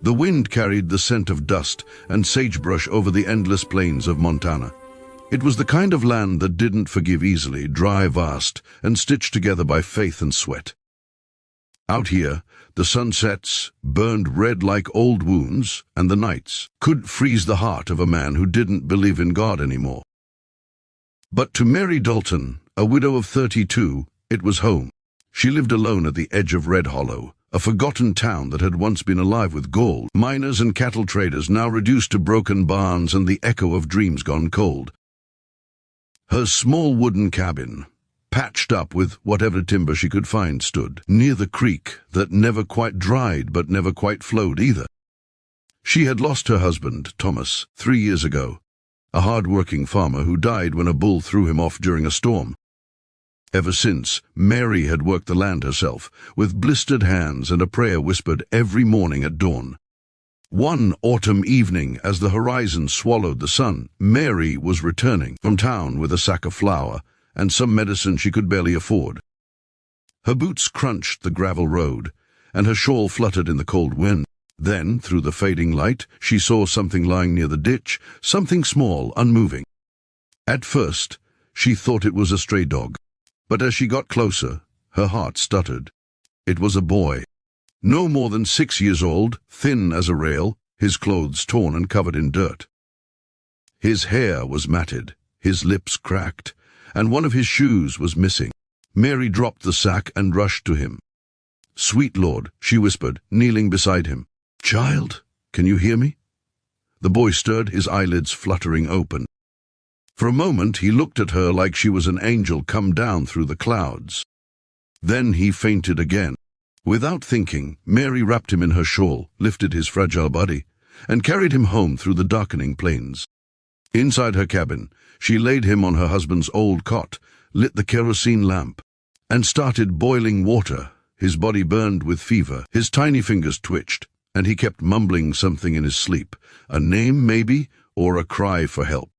The wind carried the scent of dust and sagebrush over the endless plains of Montana. It was the kind of land that didn't forgive easily, dry, vast, and stitched together by faith and sweat. Out here, the sunsets burned red like old wounds, and the nights could freeze the heart of a man who didn't believe in God anymore. But to Mary Dalton, a widow of 32, it was home. She lived alone at the edge of Red Hollow, a forgotten town that had once been alive with gold, miners and cattle traders now reduced to broken barns and the echo of dreams gone cold. Her small wooden cabin, patched up with whatever timber she could find, stood near the creek that never quite dried but never quite flowed either. She had lost her husband, Thomas, 3 years ago, a hard-working farmer who died when a bull threw him off during a storm. Ever since, Mary had worked the land herself, with blistered hands and a prayer whispered every morning at dawn. One autumn evening, as the horizon swallowed the sun, Mary was returning from town with a sack of flour and some medicine she could barely afford. Her boots crunched the gravel road, and her shawl fluttered in the cold wind. Then, through the fading light, she saw something lying near the ditch, something small, unmoving. At first, she thought it was a stray dog, but as she got closer, her heart stuttered. It was a boy. No more than 6 years old, thin as a rail, his clothes torn and covered in dirt. His hair was matted, his lips cracked, and one of his shoes was missing. Mary dropped the sack and rushed to him. "Sweet Lord," she whispered, kneeling beside him. "Child, can you hear me?" The boy stirred, his eyelids fluttering open. For a moment he looked at her like she was an angel come down through the clouds. Then he fainted again. Without thinking, Mary wrapped him in her shawl, lifted his fragile body, and carried him home through the darkening plains. Inside her cabin, she laid him on her husband's old cot, lit the kerosene lamp, and started boiling water. His body burned with fever, his tiny fingers twitched, and he kept mumbling something in his sleep, a name maybe, or a cry for help.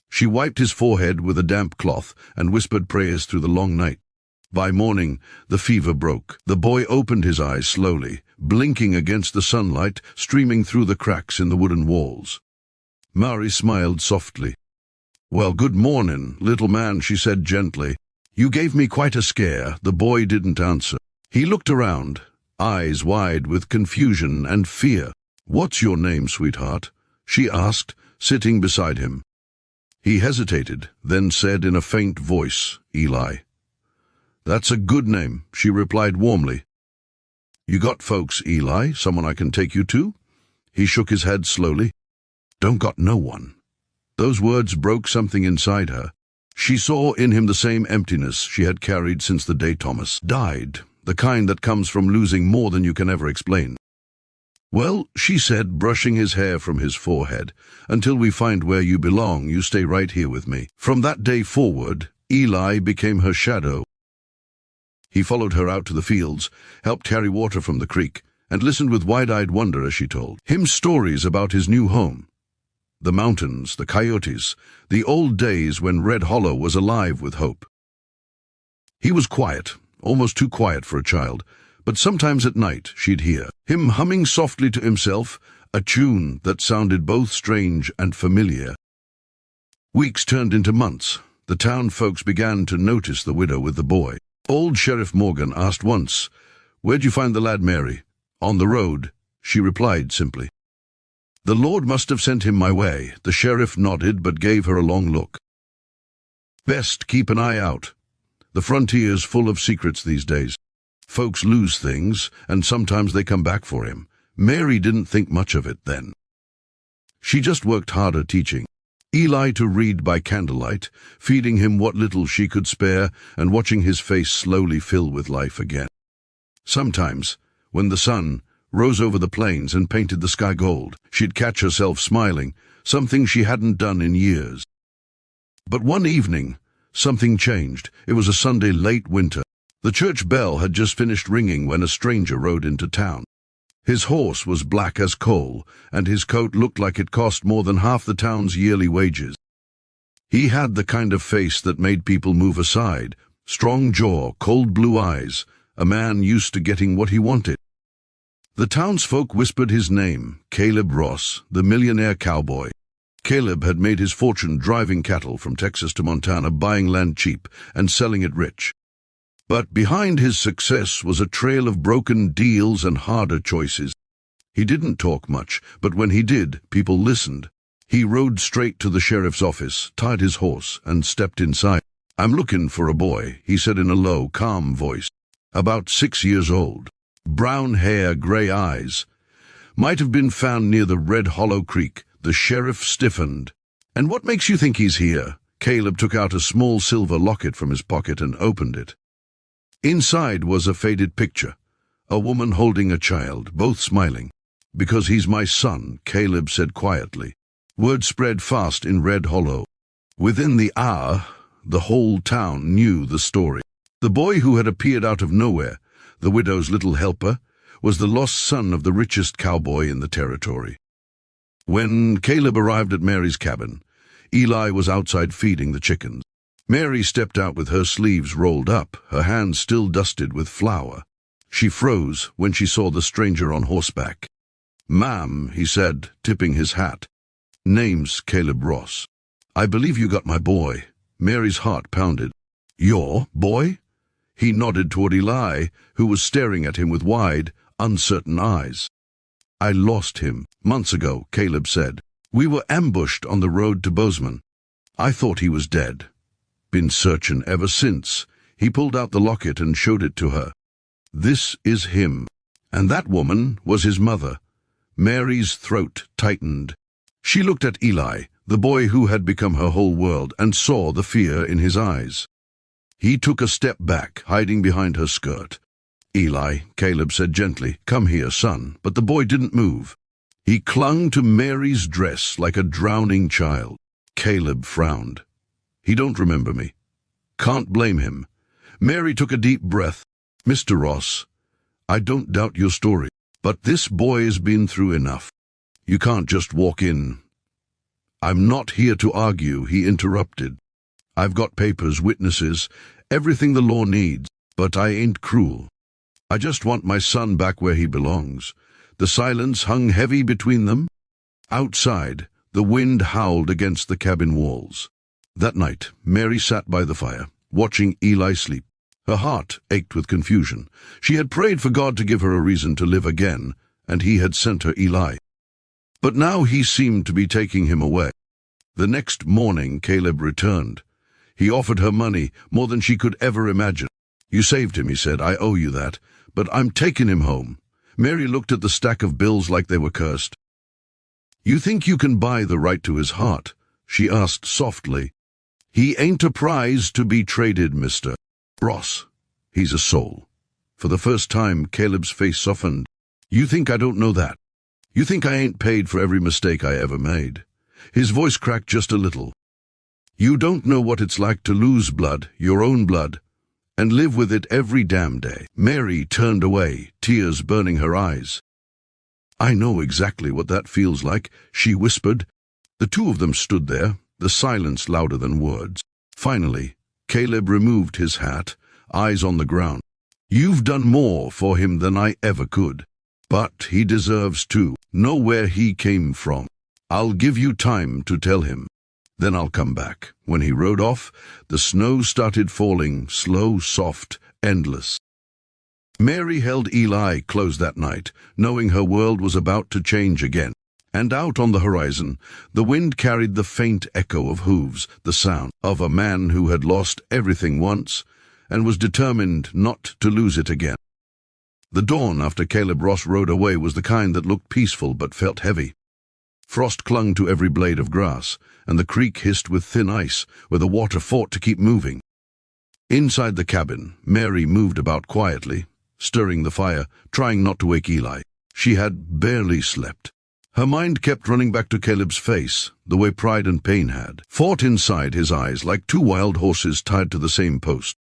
She wiped his forehead with a damp cloth and whispered prayers through the long night. By morning, the fever broke. The boy opened his eyes slowly, blinking against the sunlight streaming through the cracks in the wooden walls. Mary smiled softly. "Well, good morning, little man," she said gently. "You gave me quite a scare." The boy didn't answer. He looked around, eyes wide with confusion and fear. "What's your name, sweetheart?" she asked, sitting beside him. He hesitated, then said in a faint voice, "Eli." "That's a good name," she replied warmly. "You got folks, Eli? Someone I can take you to?" He shook his head slowly. "Don't got no one." Those words broke something inside her. She saw in him the same emptiness she had carried since the day Thomas died, the kind that comes from losing more than you can ever explain. "Well," she said, brushing his hair from his forehead, "until we find where you belong, you stay right here with me." From that day forward, Eli became her shadow. He followed her out to the fields, helped carry water from the creek, and listened with wide-eyed wonder as she told him stories about his new home. The mountains, the coyotes, the old days when Red Hollow was alive with hope. He was quiet, almost too quiet for a child, but sometimes at night she'd hear him humming softly to himself, a tune that sounded both strange and familiar. Weeks turned into months. The town folks began to notice the widow with the boy. Old Sheriff Morgan asked once, "Where'd you find the lad, Mary?" "On the road," she replied simply. "The Lord must have sent him my way." The sheriff nodded but gave her a long look. "Best keep an eye out. The frontier's full of secrets these days. Folks lose things, and sometimes they come back for him." Mary didn't think much of it then. She just worked harder teaching Eli to read by candlelight, feeding him what little she could spare and watching his face slowly fill with life again. Sometimes, when the sun rose over the plains and painted the sky gold, she'd catch herself smiling, something she hadn't done in years. But one evening, something changed. It was a Sunday late winter. The church bell had just finished ringing when a stranger rode into town. His horse was black as coal, and his coat looked like it cost more than half the town's yearly wages. He had the kind of face that made people move aside, strong jaw, cold blue eyes, a man used to getting what he wanted. The townsfolk whispered his name, Caleb Ross, the millionaire cowboy. Caleb had made his fortune driving cattle from Texas to Montana, buying land cheap and selling it rich. But behind his success was a trail of broken deals and harder choices. He didn't talk much, but when he did, people listened. He rode straight to the sheriff's office, tied his horse, and stepped inside. "I'm looking for a boy," he said in a low, calm voice. "About 6 years old. Brown hair, gray eyes. Might have been found near the Red Hollow Creek." The sheriff stiffened. "And what makes you think he's here?" Caleb took out a small silver locket from his pocket and opened it. Inside was a faded picture, a woman holding a child, both smiling. "Because he's my son," Caleb said quietly. Word spread fast in Red Hollow. Within the hour, the whole town knew the story. The boy who had appeared out of nowhere, the widow's little helper, was the lost son of the richest cowboy in the territory. When Caleb arrived at Mary's cabin, Eli was outside feeding the chickens. Mary stepped out with her sleeves rolled up, her hands still dusted with flour. She froze when she saw the stranger on horseback. "Ma'am," he said, tipping his hat. "Name's Caleb Ross. I believe you got my boy." Mary's heart pounded. "Your boy?" He nodded toward Eli, who was staring at him with wide, uncertain eyes. "I lost him months ago," Caleb said. "We were ambushed on the road to Bozeman. I thought he was dead. Been searching ever since." He pulled out the locket and showed it to her. "This is him." And that woman was his mother. Mary's throat tightened. She looked at Eli, the boy who had become her whole world, and saw the fear in his eyes. He took a step back, hiding behind her skirt. "Eli," Caleb said gently, "come here, son." But the boy didn't move. He clung to Mary's dress like a drowning child. Caleb frowned. "He don't remember me." Can't blame him. Mary took a deep breath. "Mr. Ross, I don't doubt your story, but this boy's been through enough. You can't just walk in." "I'm not here to argue," he interrupted. "I've got papers, witnesses, everything the law needs, but I ain't cruel. I just want my son back where he belongs." The silence hung heavy between them. Outside, the wind howled against the cabin walls. That night, Mary sat by the fire, watching Eli sleep. Her heart ached with confusion. She had prayed for God to give her a reason to live again, and he had sent her Eli. But now he seemed to be taking him away. The next morning, Caleb returned. He offered her money, more than she could ever imagine. "You saved him," he said. "I owe you that. But I'm taking him home." Mary looked at the stack of bills like they were cursed. "You think you can buy the right to his heart?" she asked softly. "He ain't a prize to be traded, Mr. Ross. He's a soul." For the first time, Caleb's face softened. "You think I don't know that? You think I ain't paid for every mistake I ever made?" His voice cracked just a little. "You don't know what it's like to lose blood, your own blood, and live with it every damn day." Mary turned away, tears burning her eyes. "I know exactly what that feels like," she whispered. The two of them stood there, the silence louder than words. Finally, Caleb removed his hat, eyes on the ground. "You've done more for him than I ever could. But he deserves to know where he came from. I'll give you time to tell him. Then I'll come back." When he rode off, the snow started falling, slow, soft, endless. Mary held Eli close that night, knowing her world was about to change again. And out on the horizon, the wind carried the faint echo of hooves, the sound of a man who had lost everything once and was determined not to lose it again. The dawn after Caleb Ross rode away was the kind that looked peaceful but felt heavy. Frost clung to every blade of grass, and the creek hissed with thin ice, where the water fought to keep moving. Inside the cabin, Mary moved about quietly, stirring the fire, trying not to wake Eli. She had barely slept. Her mind kept running back to Caleb's face, the way pride and pain had fought inside his eyes like two wild horses tied to the same post.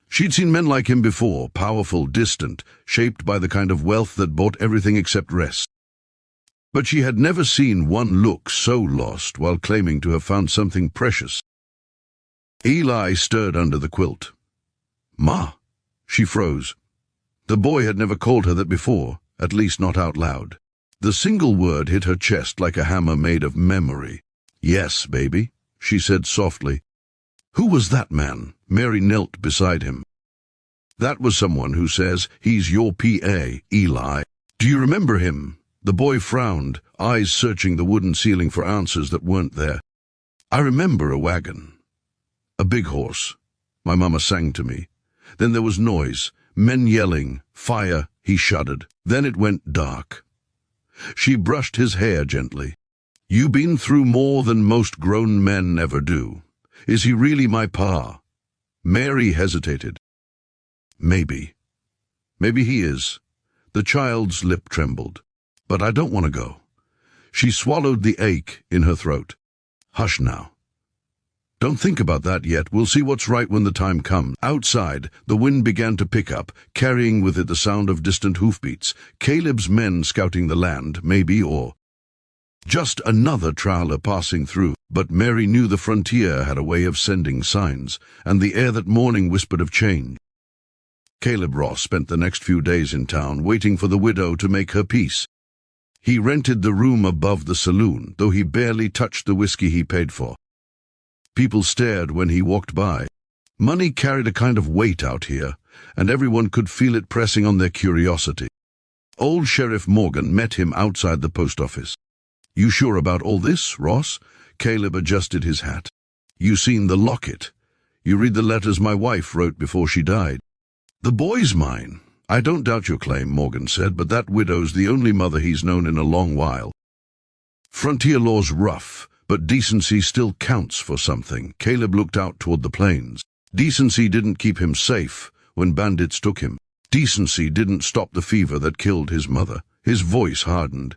She'd seen men like him before, powerful, distant, shaped by the kind of wealth that bought everything except rest. But she had never seen one look so lost while claiming to have found something precious. Eli stirred under the quilt. "Ma!" She froze. The boy had never called her that before, at least not out loud. The single word hit her chest like a hammer made of memory. "Yes, baby," she said softly. "Who was that man?" Mary knelt beside him. "That was someone who says he's your PA, Eli. Do you remember him?" The boy frowned, eyes searching the wooden ceiling for answers that weren't there. "I remember a wagon. A big horse," my mama sang to me. Then there was noise, men yelling, fire. He shuddered. Then it went dark. She brushed his hair gently. "You been through more than most grown men ever do. Is he really my pa?" Mary hesitated. "Maybe. Maybe he is." The child's lip trembled. "But I don't want to go." She swallowed the ache in her throat. "Hush now. Don't think about that yet. We'll see what's right when the time comes." Outside, the wind began to pick up, carrying with it the sound of distant hoofbeats. Caleb's men scouting the land, maybe, or just another trawler passing through. But Mary knew the frontier had a way of sending signs, and the air that morning whispered of change. Caleb Ross spent the next few days in town, waiting for the widow to make her peace. He rented the room above the saloon, though he barely touched the whiskey he paid for. People stared when he walked by. Money carried a kind of weight out here, and everyone could feel it pressing on their curiosity. Old Sheriff Morgan met him outside the post office. "You sure about all this, Ross?" Caleb adjusted his hat. "You seen the locket? You read the letters my wife wrote before she died?" "The boy's mine." "I don't doubt your claim," Morgan said, "but that widow's the only mother he's known in a long while. Frontier law's rough, but decency still counts for something." Caleb looked out toward the plains. Decency didn't keep him safe when bandits took him. Decency didn't stop the fever that killed his mother. His voice hardened.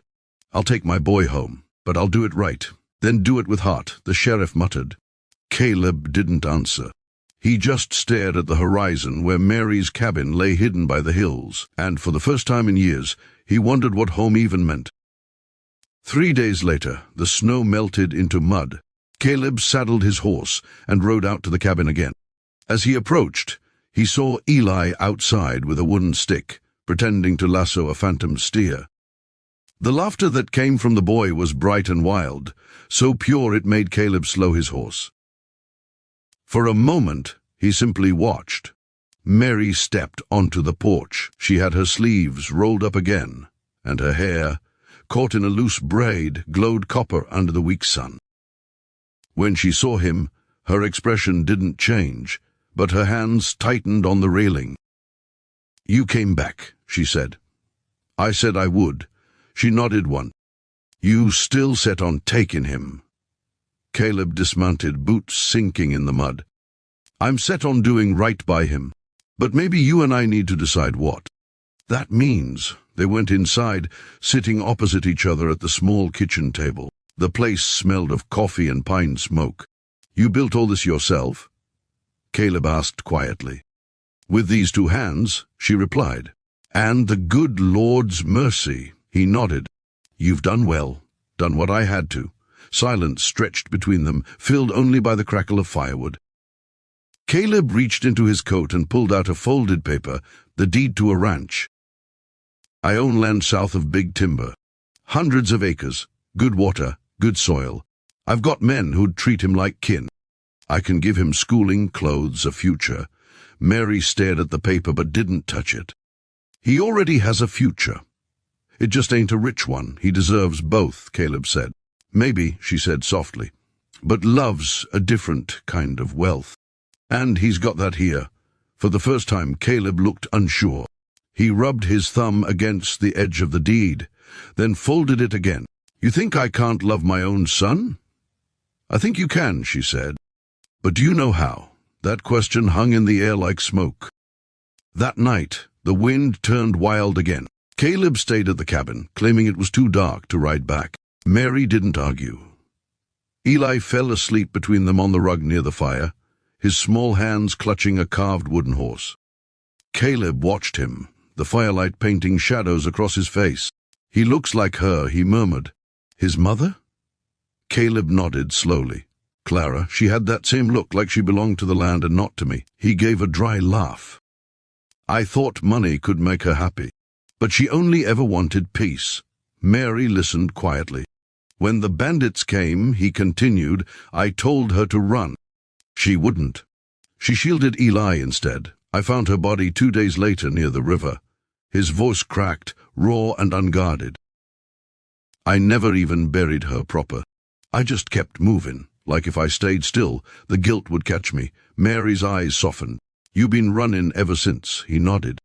"I'll take my boy home, but I'll do it right. Then do it with heart," the sheriff muttered. Caleb didn't answer. He just stared at the horizon where Mary's cabin lay hidden by the hills, and for the first time in years, he wondered what home even meant. 3 days later, the snow melted into mud. Caleb saddled his horse and rode out to the cabin again. As he approached, he saw Eli outside with a wooden stick, pretending to lasso a phantom steer. The laughter that came from the boy was bright and wild, so pure it made Caleb slow his horse. For a moment, he simply watched. Mary stepped onto the porch. She had her sleeves rolled up again, and her hair, caught in a loose braid, glowed copper under the weak sun. When she saw him, her expression didn't change, but her hands tightened on the railing. "You came back," she said. "I said I would." She nodded once. "You still set on taking him?" Caleb dismounted, boots sinking in the mud. "I'm set on doing right by him, but maybe you and I need to decide what that means." They went inside, sitting opposite each other at the small kitchen table. The place smelled of coffee and pine smoke. "You built all this yourself?" Caleb asked quietly. "With these 2 hands," she replied. "And the good Lord's mercy." He nodded. "You've done well, done what I had to." Silence stretched between them, filled only by the crackle of firewood. Caleb reached into his coat and pulled out a folded paper, the deed to a ranch. "I own land south of Big Timber. Hundreds of acres, good water, good soil. I've got men who'd treat him like kin. I can give him schooling, clothes, a future." Mary stared at the paper but didn't touch it. "He already has a future. It just ain't a rich one. He deserves both," Caleb said. "Maybe," she said softly, "but love's a different kind of wealth. And he's got that here." For the first time, Caleb looked unsure. He rubbed his thumb against the edge of the deed, then folded it again. "You think I can't love my own son?" "I think you can," she said. "But do you know how?" That question hung in the air like smoke. That night, the wind turned wild again. Caleb stayed at the cabin, claiming it was too dark to ride back. Mary didn't argue. Eli fell asleep between them on the rug near the fire, his small hands clutching a carved wooden horse. Caleb watched him, the firelight painting shadows across his face. "He looks like her," he murmured. "His mother?" Caleb nodded slowly. "Clara, she had that same look, like she belonged to the land and not to me." He gave a dry laugh. "I thought money could make her happy. But she only ever wanted peace. Mary listened quietly. When the bandits came, he continued, I told her to run. She wouldn't. She shielded Eli instead. I found her body 2 days later near the river. His voice cracked, raw and unguarded. I never even buried her proper. I just kept moving, like if I stayed still, the guilt would catch me. Mary's eyes softened. You been running ever since, he nodded.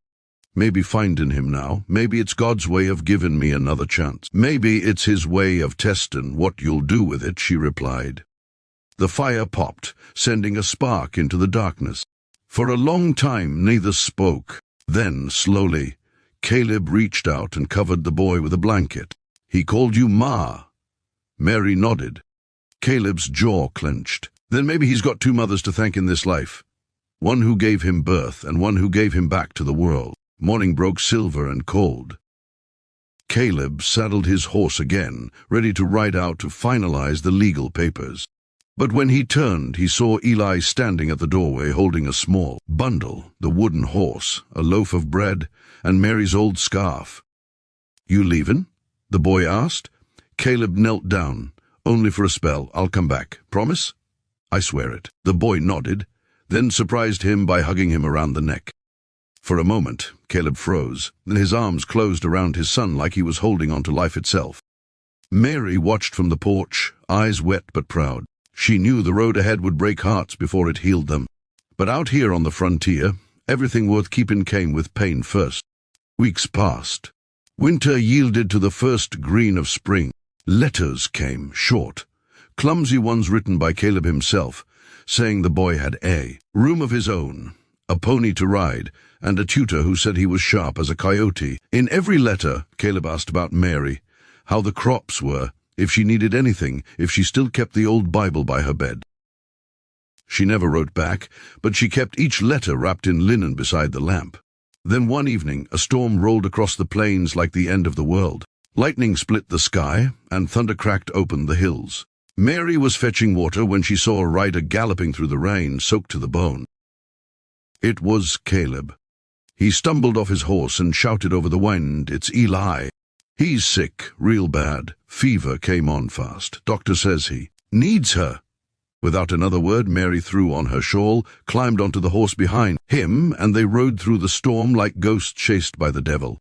Maybe finding him now. Maybe it's God's way of giving me another chance. Maybe it's his way of testing what you'll do with it, she replied. The fire popped, sending a spark into the darkness. For a long time, neither spoke. Then, slowly, Caleb reached out and covered the boy with a blanket. He called you Ma. Mary nodded. Caleb's jaw clenched. Then maybe he's got 2 mothers to thank in this life. One who gave him birth and one who gave him back to the world. Morning broke silver and cold. Caleb saddled his horse again, ready to ride out to finalize the legal papers. But when he turned, he saw Eli standing at the doorway holding a small bundle, the wooden horse, a loaf of bread, and Mary's old scarf. You leavin'? The boy asked. Caleb knelt down. Only for a spell. I'll come back. Promise? I swear it. The boy nodded, then surprised him by hugging him around the neck. For a moment, Caleb froze. Then his arms closed around his son like he was holding on to life itself. Mary watched from the porch, eyes wet but proud. She knew the road ahead would break hearts before it healed them. But out here on the frontier, everything worth keeping came with pain first. Weeks passed. Winter yielded to the first green of spring. Letters came, short, clumsy ones written by Caleb himself, saying the boy had a room of his own, a pony to ride, and a tutor who said he was sharp as a coyote. In every letter, Caleb asked about Mary, how the crops were, if she needed anything, if she still kept the old Bible by her bed. She never wrote back, but she kept each letter wrapped in linen beside the lamp. Then one evening, a storm rolled across the plains like the end of the world. Lightning split the sky, and thunder cracked open the hills. Mary was fetching water when she saw a rider galloping through the rain, soaked to the bone. It was Caleb. He stumbled off his horse and shouted over the wind, It's Eli. He's sick, real bad. Fever came on fast. Doctor says he needs her. Without another word, Mary threw on her shawl, climbed onto the horse behind him, and they rode through the storm like ghosts chased by the devil.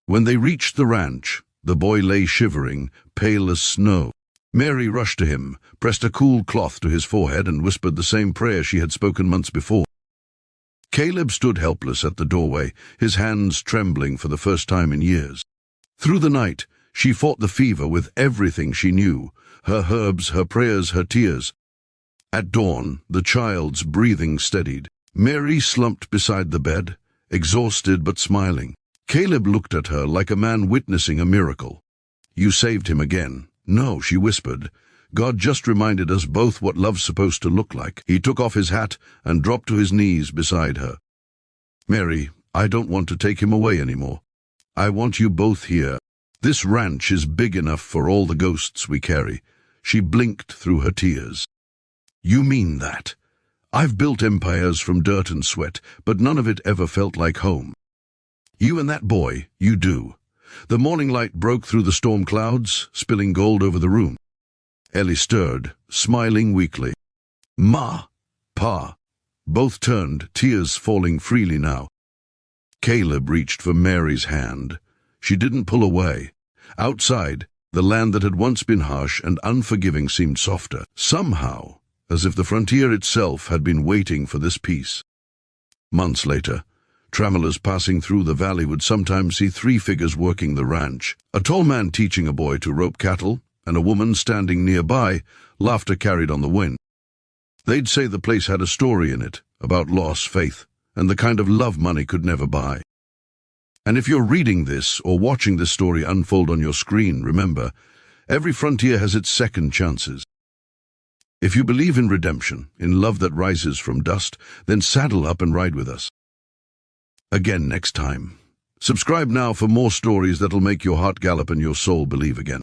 When they reached the ranch, the boy lay shivering, pale as snow. Mary rushed to him, pressed a cool cloth to his forehead, and whispered the same prayer she had spoken months before. Caleb stood helpless at the doorway, his hands trembling for the first time in years. Through the night, she fought the fever with everything she knew, her herbs, her prayers, her tears. At dawn, the child's breathing steadied. Mary slumped beside the bed, exhausted but smiling. Caleb looked at her like a man witnessing a miracle. You saved him again. No, she whispered. God just reminded us both what love's supposed to look like. He took off his hat and dropped to his knees beside her. Mary, I don't want to take him away anymore. I want you both here. This ranch is big enough for all the ghosts we carry. She blinked through her tears. You mean that? I've built empires from dirt and sweat, but none of it ever felt like home. You and that boy, you do. The morning light broke through the storm clouds, spilling gold over the room. Ellie stirred, smiling weakly. Ma, Pa. Both turned, tears falling freely now. Caleb reached for Mary's hand. She didn't pull away. Outside, the land that had once been harsh and unforgiving seemed softer, somehow, as if the frontier itself had been waiting for this peace. Months later, travelers passing through the valley would sometimes see 3 figures working the ranch, a tall man teaching a boy to rope cattle, and a woman standing nearby, laughter carried on the wind. They'd say the place had a story in it, about loss, faith, and the kind of love money could never buy. And if you're reading this or watching this story unfold on your screen, remember, every frontier has its second chances. If you believe in redemption, in love that rises from dust, then saddle up and ride with us. Again next time. Subscribe now for more stories that'll make your heart gallop and your soul believe again.